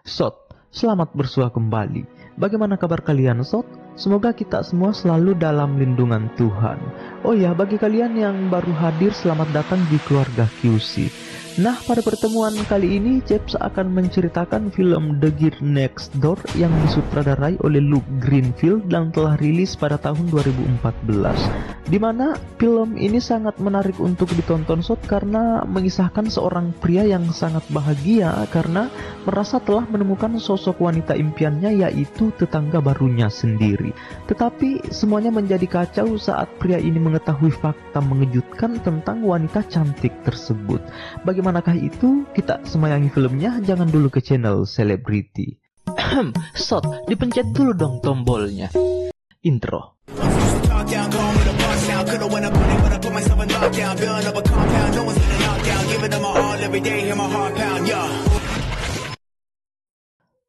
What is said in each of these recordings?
Sot, selamat bersua kembali. Bagaimana kabar kalian, Sot? Semoga kita semua selalu dalam lindungan Tuhan. Oh ya, bagi kalian yang baru hadir, selamat datang di keluarga QC. Nah, pada pertemuan kali ini, Jeps akan menceritakan film The Girl Next Door yang disutradarai oleh Luke Greenfield dan telah rilis pada tahun 2014. Di mana film ini sangat menarik untuk ditonton, Sot, karena mengisahkan seorang pria yang sangat bahagia karena merasa telah menemukan sosok wanita impiannya, yaitu tetangga barunya sendiri. Tetapi semuanya menjadi kacau saat pria ini mengetahui fakta mengejutkan tentang wanita cantik tersebut. Bagaimanakah itu? Kita semayangi filmnya, jangan dulu ke channel Selebriti. Sot, dipencet dulu dong tombolnya. Intro.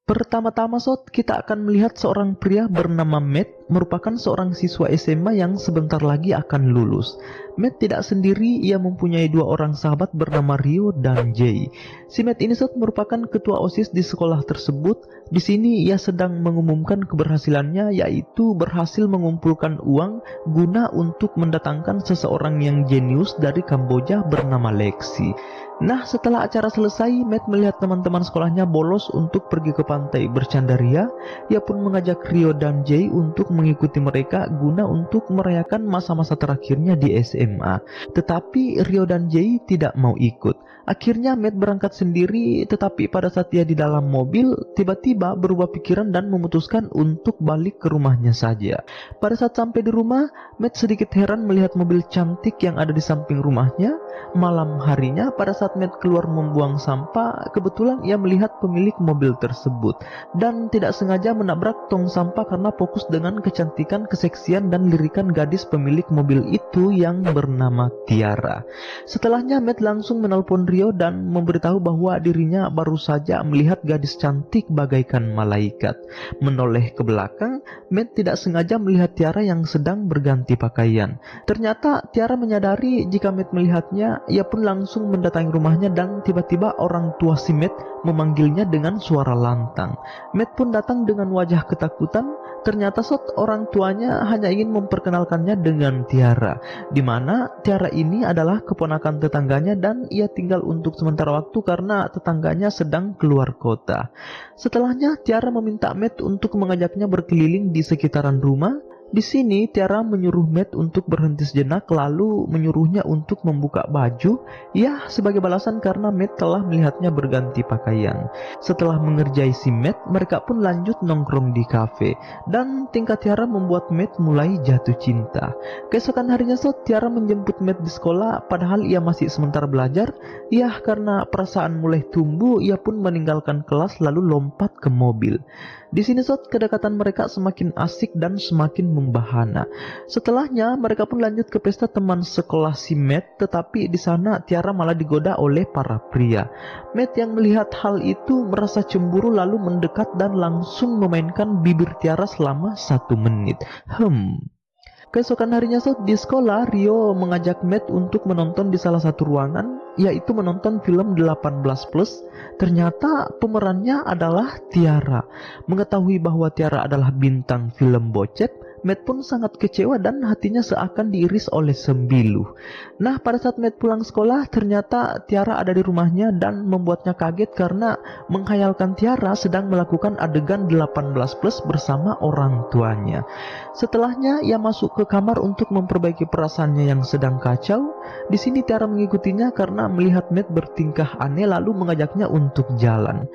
Pertama-tama, Sot, kita akan melihat seorang pria bernama Matt, merupakan seorang siswa SMA yang sebentar lagi akan lulus. Matt tidak sendiri, ia mempunyai dua orang sahabat bernama Rio dan Jay. Si Matt ini, Sot, merupakan ketua OSIS di sekolah tersebut. Di sini ia sedang mengumumkan keberhasilannya, yaitu berhasil mengumpulkan uang guna untuk mendatangkan seseorang yang jenius dari Kamboja bernama Lexi. Nah, setelah acara selesai, Matt melihat teman-teman sekolahnya bolos untuk pergi ke pantai bercandaria. Ia pun mengajak Rio dan Jay untuk mengikuti mereka guna untuk merayakan masa-masa terakhirnya di SMA. Tetapi Rio dan Jay tidak mau ikut. Akhirnya Matt berangkat sendiri, tetapi pada saat dia di dalam mobil, tiba-tiba berubah pikiran dan memutuskan untuk balik ke rumahnya saja. Pada saat sampai di rumah, Matt sedikit heran melihat mobil cantik yang ada di samping rumahnya. Malam harinya, pada saat Matt keluar membuang sampah, kebetulan ia melihat pemilik mobil tersebut dan tidak sengaja menabrak tong sampah karena fokus dengan kecantikan, keseksian, dan lirikan gadis pemilik mobil itu yang bernama Tiara. Setelahnya, Matt langsung menelpon Rio dan memberitahu bahwa dirinya baru saja melihat gadis cantik bagaikan malaikat. Menoleh ke belakang, Matt tidak sengaja melihat Tiara yang sedang berganti pakaian. Ternyata Tiara menyadari jika Matt melihatnya, ia pun langsung mendatangi rumahnya dan tiba-tiba orang tua si Matt memanggilnya dengan suara lantang. Matt pun datang dengan wajah ketakutan. Ternyata, Sot, orang tuanya hanya ingin memperkenalkannya dengan Tiara, di mana Tiara ini adalah keponakan tetangganya dan ia tinggal untuk sementara waktu karena tetangganya sedang keluar kota. Setelahnya, Tiara meminta Matt untuk mengajaknya berkeliling di sekitaran rumah. Di sini Tiara menyuruh Matt untuk berhenti sejenak, lalu menyuruhnya untuk membuka baju, ya sebagai balasan karena Matt telah melihatnya berganti pakaian. Setelah mengerjai si Matt, mereka pun lanjut nongkrong di kafe, dan tingkah Tiara membuat Matt mulai jatuh cinta. Keesokan harinya, Tiara menjemput Matt di sekolah, padahal ia masih sementara belajar. Ya, karena perasaan mulai tumbuh, ia pun meninggalkan kelas lalu lompat ke mobil. Di sini, kedekatan mereka semakin asik dan semakin membahana. Setelahnya, mereka pun lanjut ke pesta teman sekolah si Matt, tetapi di sana Tiara malah digoda oleh para pria. Matt yang melihat hal itu merasa cemburu lalu mendekat dan langsung memainkan bibir Tiara selama 1 menit. Keesokan harinya, di sekolah, Rio mengajak Matt untuk menonton di salah satu ruangan, yaitu menonton film 18+. Ternyata pemerannya adalah Tiara. Mengetahui bahwa Tiara adalah bintang film bocep, Matt pun sangat kecewa dan hatinya seakan diiris oleh sembilu. Nah, pada saat Matt pulang sekolah, ternyata Tiara ada di rumahnya dan membuatnya kaget karena menghayalkan Tiara sedang melakukan adegan 18+ bersama orang tuanya. Setelahnya, ia masuk ke kamar untuk memperbaiki perasaannya yang sedang kacau. Di sini Tiara mengikutinya karena melihat Matt bertingkah aneh lalu mengajaknya untuk jalan.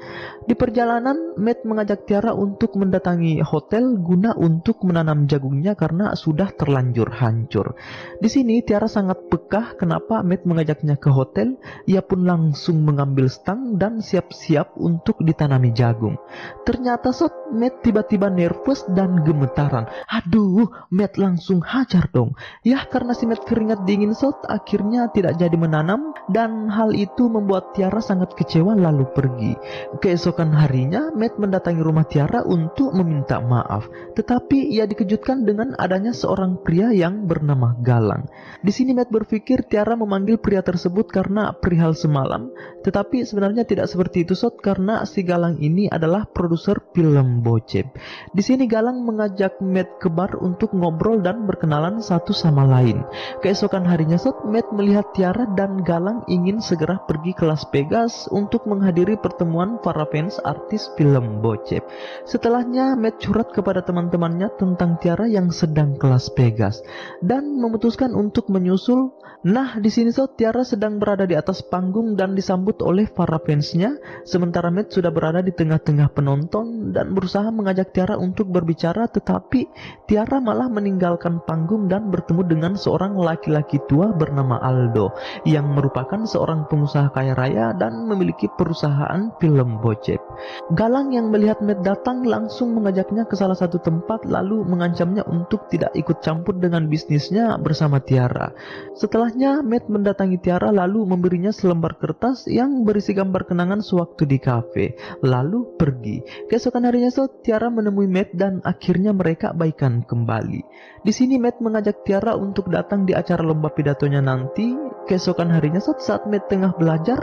Di perjalanan, Matt mengajak Tiara untuk mendatangi hotel guna untuk menanam jagungnya karena sudah terlanjur hancur. Di sini Tiara sangat pekah kenapa Matt mengajaknya ke hotel. Ia pun langsung mengambil stang dan siap-siap untuk ditanami jagung. Ternyata, Matt tiba-tiba nervous dan gemetaran. Aduh, Matt langsung hajar dong. Ya, karena si Matt keringat dingin, akhirnya tidak jadi menanam dan hal itu membuat Tiara sangat kecewa lalu pergi. Keesokan harinya, Matt mendatangi rumah Tiara untuk meminta maaf. Tetapi ia dikejutkan dilanjutkan dengan adanya seorang pria yang bernama Galang. Di sini Matt berpikir Tiara memanggil pria tersebut karena perihal semalam, tetapi sebenarnya tidak seperti itu Sot, karena si Galang ini adalah produser film bokep. Di sini Galang mengajak Matt ke bar untuk ngobrol dan berkenalan satu sama lain. Keesokan harinya Sot, Matt melihat Tiara dan Galang ingin segera pergi ke Las Vegas untuk menghadiri pertemuan para fans artis film bokep. Setelahnya Matt curhat kepada teman-temannya tentang Tiara yang sedang ke Las Vegas dan memutuskan untuk menyusul. Nah, di sini Sot, Tiara sedang berada di atas panggung dan disambut oleh para fansnya, sementara Matt sudah berada di tengah-tengah penonton dan berusaha mengajak Tiara untuk berbicara, tetapi Tiara malah meninggalkan panggung dan bertemu dengan seorang laki-laki tua bernama Aldo yang merupakan seorang pengusaha kaya raya dan memiliki perusahaan film bokep. Galang yang melihat Matt datang langsung mengajaknya ke salah satu tempat lalu mengancamnya untuk tidak ikut campur dengan bisnisnya bersama Tiara. Setelahnya Matt mendatangi Tiara lalu memberinya selembar kertas yang berisi gambar kenangan sewaktu di kafe, lalu pergi. Keesokan harinya Tiara menemui Matt dan akhirnya mereka baikan kembali. Di sini Matt mengajak Tiara untuk datang di acara lomba pidatonya nanti. Keesokan harinya saat Matt tengah belajar,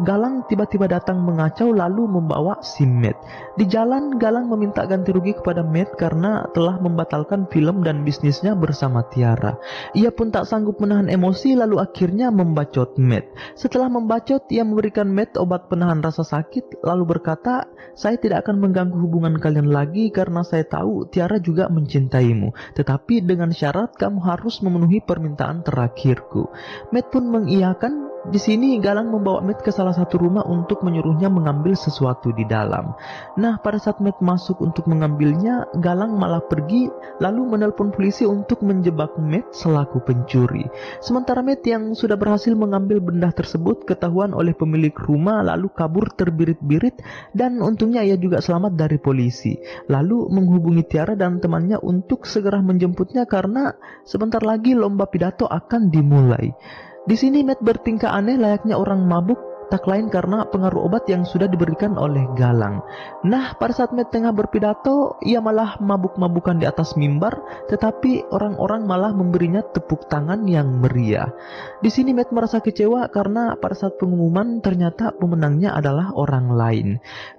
Galang tiba-tiba datang mengacau lalu membawa si Matt. Di jalan, Galang meminta ganti rugi kepada Matt karena telah membatalkan film dan bisnisnya bersama Tiara. Ia pun tak sanggup menahan emosi lalu akhirnya membacot Matt. Setelah membacot, ia memberikan Matt obat penahan rasa sakit lalu berkata, "Saya tidak akan mengganggu hubungan kalian lagi karena saya tahu Tiara juga mencintaimu. Tetapi dengan syarat kamu harus memenuhi permintaan terakhirku." Matt pun mengiyakan. Di sini Galang membawa Matt ke salah satu rumah untuk menyuruhnya mengambil sesuatu di dalam. Nah, pada saat Matt masuk untuk mengambilnya, Galang malah pergi lalu menelpon polisi untuk menjebak Matt selaku pencuri. Sementara Matt yang sudah berhasil mengambil benda tersebut ketahuan oleh pemilik rumah lalu kabur terbirit-birit dan untungnya ia juga selamat dari polisi. Lalu menghubungi Tiara dan temannya untuk segera menjemputnya karena sebentar lagi lomba pidato akan dimulai. Di sini Matt bertingkah aneh layaknya orang mabuk, tak lain karena pengaruh obat yang sudah diberikan oleh Galang. Nah, pada saat Matt tengah berpidato, ia malah mabuk-mabukan di atas mimbar, tetapi orang-orang malah memberinya tepuk tangan yang meriah. Di sini Matt merasa kecewa karena pada saat pengumuman ternyata pemenangnya adalah orang lain.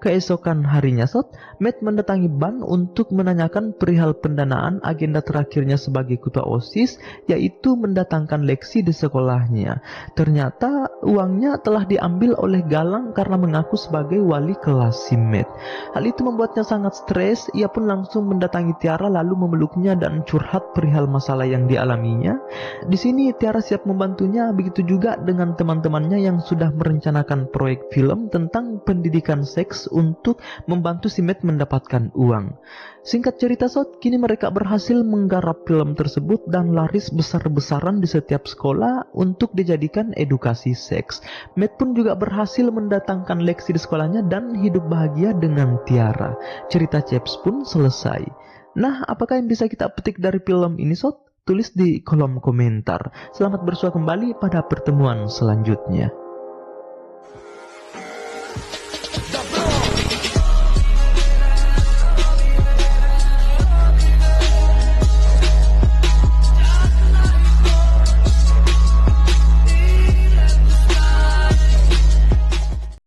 Keesokan harinya Matt mendatangi ban untuk menanyakan perihal pendanaan agenda terakhirnya sebagai ketua OSIS, yaitu mendatangkan Lexi di sekolahnya. Ternyata uangnya telah diambil oleh Galang karena mengaku sebagai wali kelas si Matt. Hal itu membuatnya sangat stres. Ia pun langsung mendatangi Tiara lalu memeluknya dan curhat perihal masalah yang dialaminya. Di sini Tiara siap membantunya, begitu juga dengan teman-temannya yang sudah merencanakan proyek film tentang pendidikan seks untuk membantu si Matt mendapatkan uang. Singkat cerita kini mereka berhasil menggarap film tersebut dan laris besar-besaran di setiap sekolah untuk dijadikan edukasi seks. Matt pun juga berhasil mendatangkan Lexi di sekolahnya dan hidup bahagia dengan Tiara. Cerita Chaps pun selesai. Nah, apakah yang bisa kita petik dari film ini Tulis di kolom komentar. Selamat bersua kembali pada pertemuan selanjutnya.